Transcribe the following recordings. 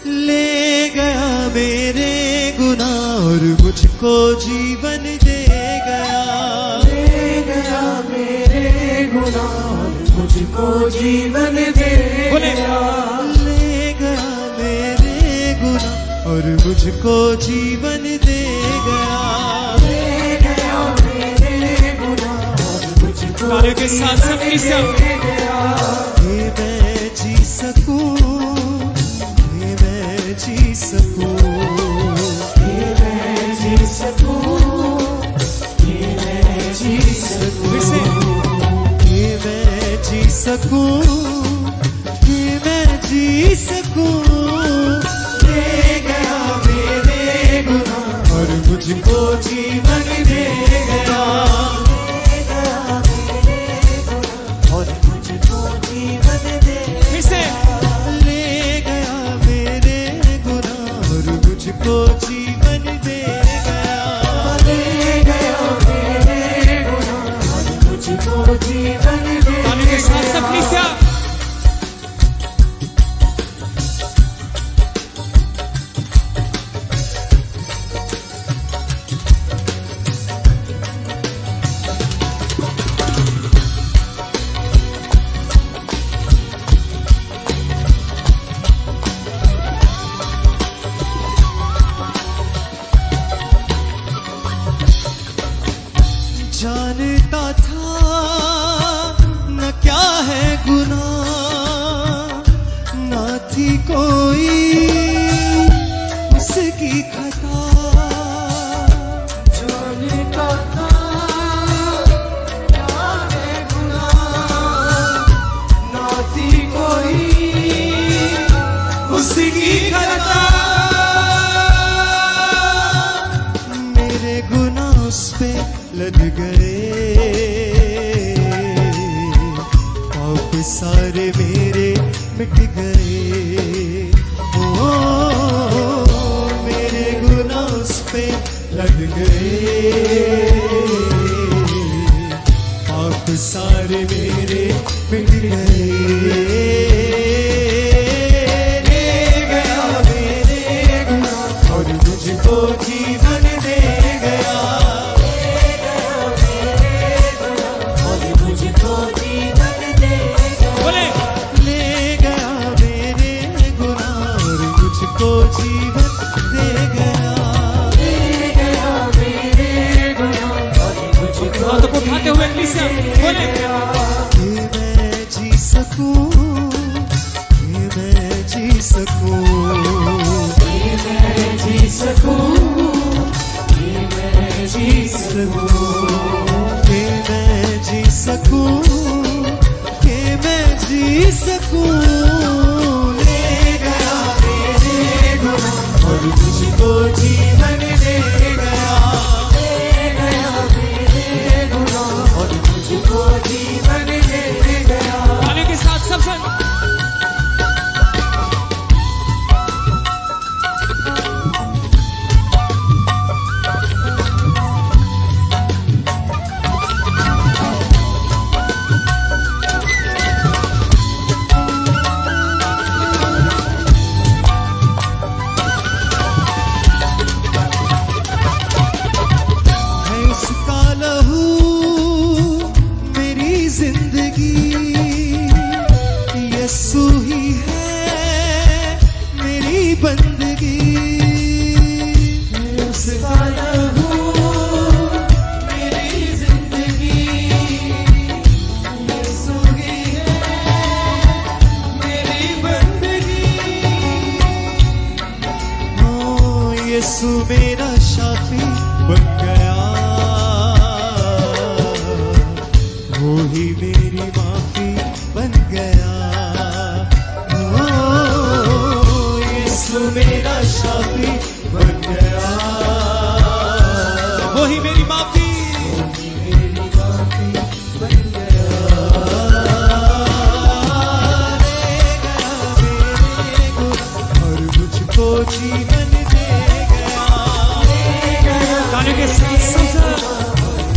ले गया मेरे गुनाह और मुझको जीवन दे गया। ले गया मेरे गुनाह और मुझको जीवन दे गया। ले गया मेरे गुनाह और मुझको जीवन दे गया। ले गया मेरे गुनाह और मुझको तालियों के साथ सबकी सब दे गया। ये मैं जी सकूं, ये मैं जी सकूं, ये मैं जी सकूं, ये मैं जी सकूं, फिर से ये मैं जी सकूं, ये मैं जी सकूं। ले गया मेरे गुनाह और मुझको जीवन दे गया। ले गया मेरे गुनाह और मुझको जीवन दे फिर से ले गया मेरे गुनाह और मुझको जीवन दे गया। ले गया मेरे गुनाह और मुझको जीवन दे तालियों के साथ सबकी सब जानता था न क्या है गुनाह, न थी कोई उसकी खता। जानता था क्या है गुनाह, ना थी कोई उसकी खता। मेरे गुनाह उस पे लद गए, पाप सारे मेरे मिट गए। ओ मेरे गुनाह उस पे लद गए, पाप सारे मेरे मिट गए। ले गया मेरे गुनाह और मुझको जीवन दे गया। बोले ले गया मेरे गुनाह और मुझको जीवन दे गया। ले गया मेरे गुनाह और मुझको हाथों को उठाते हुए कलीसिया बोले ये मैं जी सकूं, ये मैं जी सकूं, ये मैं जी सकूं, ये मैं जी सकूं, ये मैं जी सकूं, ये मैं जी सकूं। ले गया मेरे गुनाह और मुझको जीवन दे गया। ले गया मेरे गुनाह और मुझको जीवन दे गया। तालियों के साथ सब संग है उसका लहू मेरी जिंदगी, यीशु ही है मेरी बंदगी। उसका लहू मेरी जिंदगी, यीशु ही है मेरी बंदगी। ओ यीशु मेरा शाफी बन गया, वो ही मेरी माफी बन गया। ओ यीशु मेरा शाफी बन गया, वो ही मेरी माफी मेरी माफी बन गया। ले गया मेरे गुनाह और मुझको जीवन दे गया। तालियों के साथ सब संग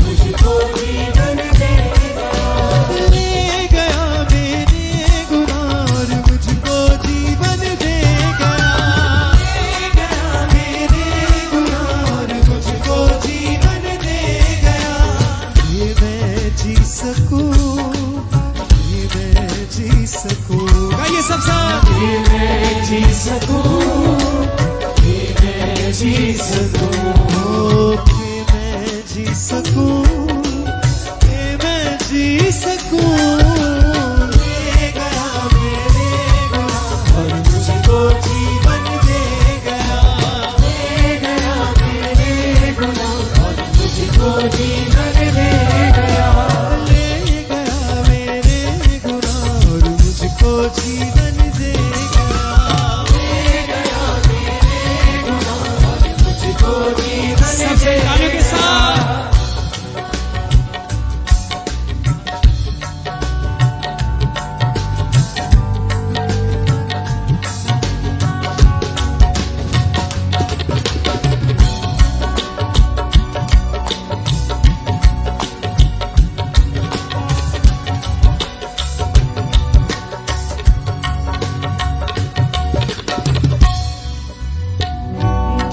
मुझको जीवन दे गया। ले गया मेरे गुनाह और मुझको जीवन दे गया। सकूं, कि मैं जी सकूं, कि मैं जी सकूं, कि मैं जी सकूं। ले गया मेरे गुनाह और मुझको जीवन दे गया। ले गया मेरे गुनाह और मुझको जीवन दे गया। ले गया मेरे गुनाह और मुझको जीवन दे गया। ले गया मेरे गुनाह और मुझको जीवन सबसे दे तालियों के साथ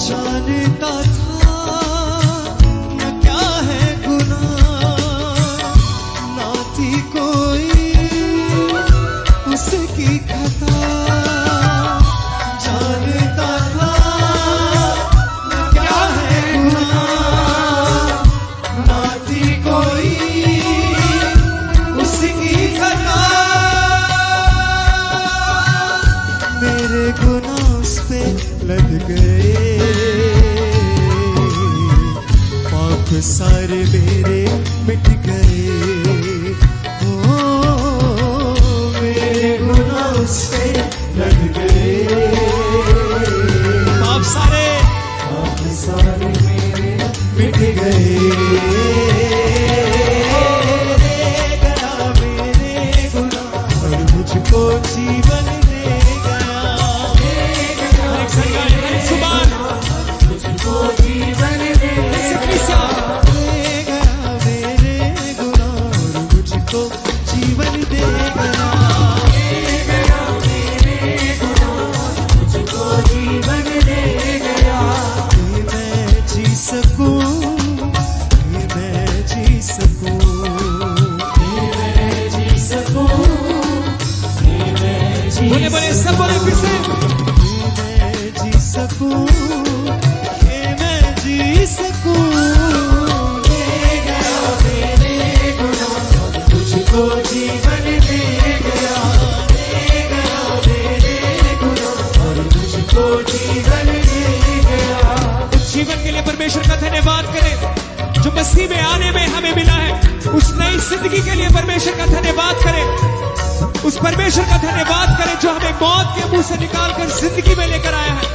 जानता था न क्या है गुनाह, ना थी कोई उसकी खता। जानता था न क्या है गुनाह, ना थी कोई उसकी खता। मेरे गुनाह उस पे लद गए, पाप सारे मेरे मिट गए। ओ मेरे गुनाह उस पे लद गए, आप सारे पाप सारे मेरे मिट गए। ले गया मेरे गुनाह और मुझको जीवन दे गया। एक संगाई, एक सुबान, मुझको जीवन दे एक क्रिस्या, ले गया मेरे गुनाह और मुझको जीवन दे गया। मुझको जीवन दे गया। कि मैं जी सकूं, कि मैं जी सकूं, कि मैं जी सकूं, कि मैं जी बोले बोले सब बोले फिर से कि मैं जी सकूं, कि मैं जी सकूं। ले गया मेरे गुनाह और मुझको जीवन दे गया। ले गया मेरे गुनाह और मुझको जीवन दे गया। उस जीवन के लिए परमेश्वर का धन्यवाद करें जो मसीह में आने में हमें मिला है। उस नई जिंदगी के लिए परमेश्वर का धन्यवाद करें। उस परमेश्वर का धन्यवाद करें जो हमें मौत के मुंह से निकालकर जिंदगी में लेकर आया है।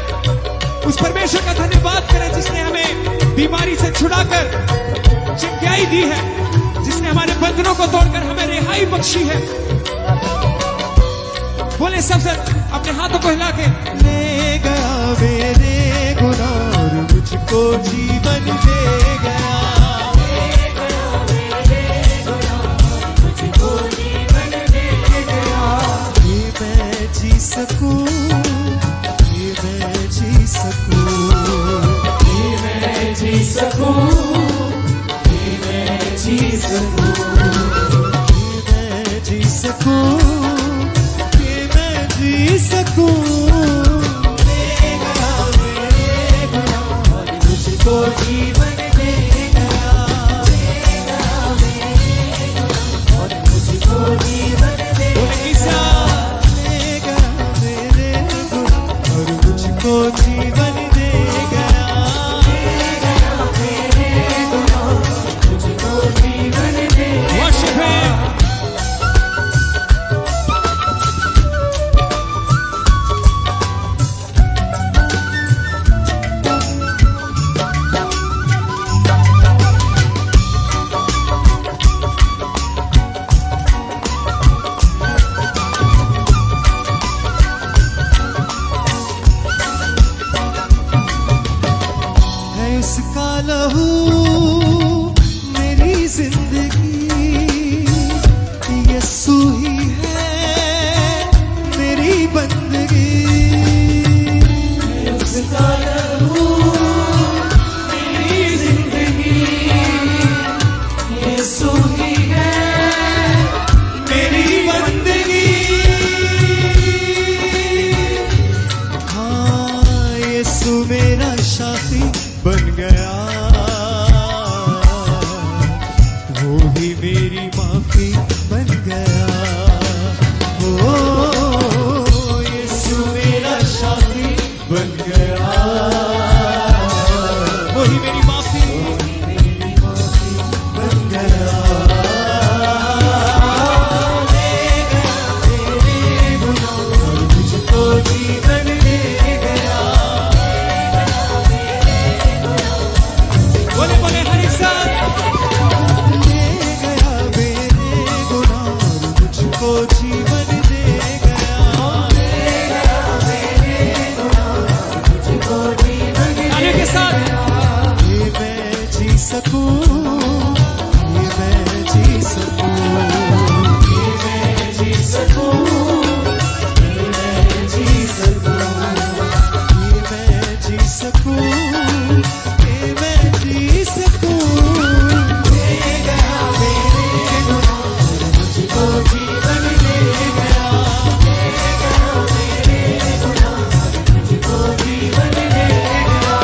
उस परमेश्वर का धन्यवाद करें जिसने हमें बीमारी से छुड़ाकर चंगाई दी है, जिसने हमारे बंधनों को तोड़कर हमें रिहाई बख्शी है। बोले सबसे अपने हाथों को हिला के ले गया मेरे गुनाह और मुझको जीवन दे गया। मुझको जीवन दे गया। कि मैं जी सकूं, कि मैं जी सकूं, कि मैं जी सकूं, कि मैं जी सकूं, कि मैं जी सकूं, कि मैं जी सकूं। ले गया मेरे गुनाह और मुझको जीवन दे गया। ले गया मेरे गुनाह और मुझको जीवन दे बोले ईसा ले गया मेरे गुनाह और मुझको जीवन दे गया। ले गया मेरे गुनाह, मुझको जीवन दे वर्शिप है। है उसका लहू मेरी जिंदगी, यीशु ही है मेरी बंदगी। उसका लहू मेरी जिंदगी, यीशु ही है मेरी बंदगी। साथी बन गया, वो ही मेरी माफी बन गया। ओ यीशु मेरा साथी बन गया, वो ही मेरी माफी बन गया। ले गया मेरे गुनाह और मुझको जीवन दे गया। बोले बोले हर एक साथ। ले गया मेरे गुनाह और मुझको जीवन दे गया। ले गया मेरे गुनाह और मुझको जीवन दे तालियों के साथ। ये मैं जी सकूं, ये मैं जी सकूं, ये मैं जी सकूं, ये मैं जी सकूं, ये मैं जी सकूं, ये मैं जी सकूं। ले गया मेरे गुनाह और मुझको जीवन दे गया। ले गया मेरे गुनाह और मुझको जीवन दे गया।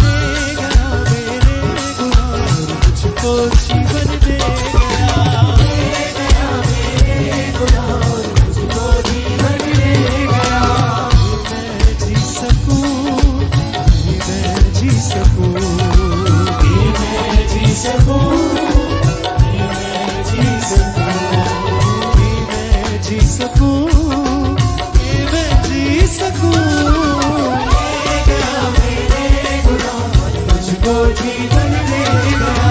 ले गया मेरे गुनाह और मुझको जीवन दे गया। ले गया मेरे गुनाह और मुझको जीवन दे गया। ये मैं जी सकूं, ये मैं जी सकूं, ये मैं जी सकूं, ये मैं जी सकूं, ये मैं जी सकूं, ये मैं जी सकूं। ले गया मेरे गुनाह और मुझको जीवन दे गया।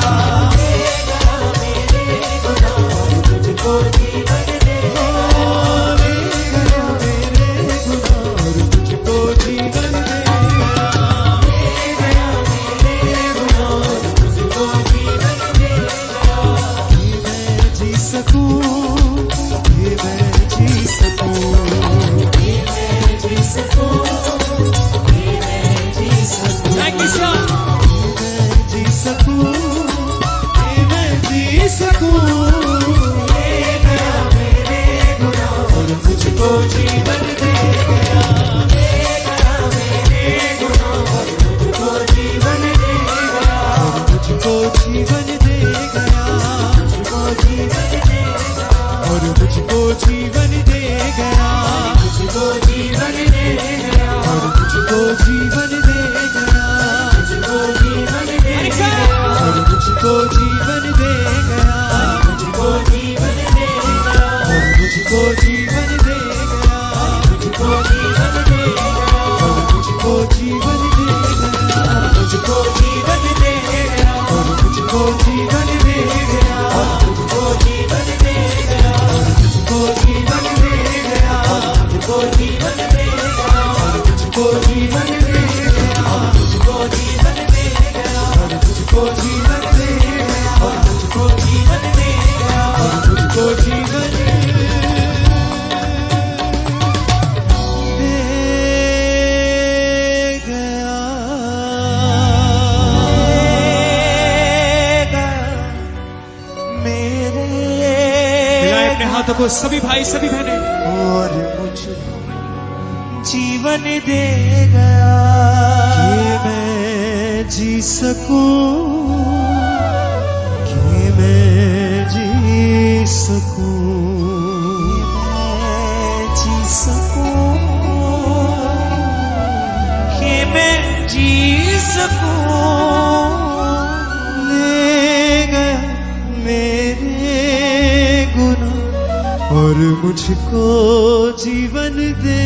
ले गया मेरे गुनाह और मुझको जीवन दे गया। ले गया मेरे गुनाह और मुझको जीवन दे गया। ले गया मेरे गुनाह और मुझको जीवन दे गया। ये मैं जी सकूं, ये मैं जी सकूं, ये मैं जी सकूं, ये मैं जी सकूं। Thank you sir. ये मैं जी सकूं, ये मैं जी सकूं। ले गया मेरे गुनाह और मुझको जीवन दे गया। ले गया मेरे गुनाह और मुझको जीवन दे गया। और मुझको जीवन दे गया। मुझको जीवन दे गया। और मुझको जीवन दे गया। मुझको जीवन दे गया। और मुझको जीवन दे गया। मुझको जीवन दे हर एक गया। साथ। और मुझको जीवन दे गया। मुझको जीवन दे गया। और मुझको जीवन दे गया। मुझको जीवन दे गया। और मुझको जीवन दे गया। मुझको जीवन दे गया। और मुझको जीवन दे गया। और मुझको जीवन दे गया। और मुझको जीवन दे गया। और मुझको जीवन दे गया। और मुझको जीवन दे गया। और मुझको जीवन दे गया। और मुझको जीवन दे गया। और मुझको जीवन दे गया। और मुझको जीवन दे मिलाएं अपने हाथों को सभी भाई सभी बहनें। और मुझको जीवन दे गया। कि मैं जी सकूं, कि मैं जी सकूं, मैं जी सकूं, कि मैं जी सकूं। ले गया मेरे गुनाह और मुझको जीवन दे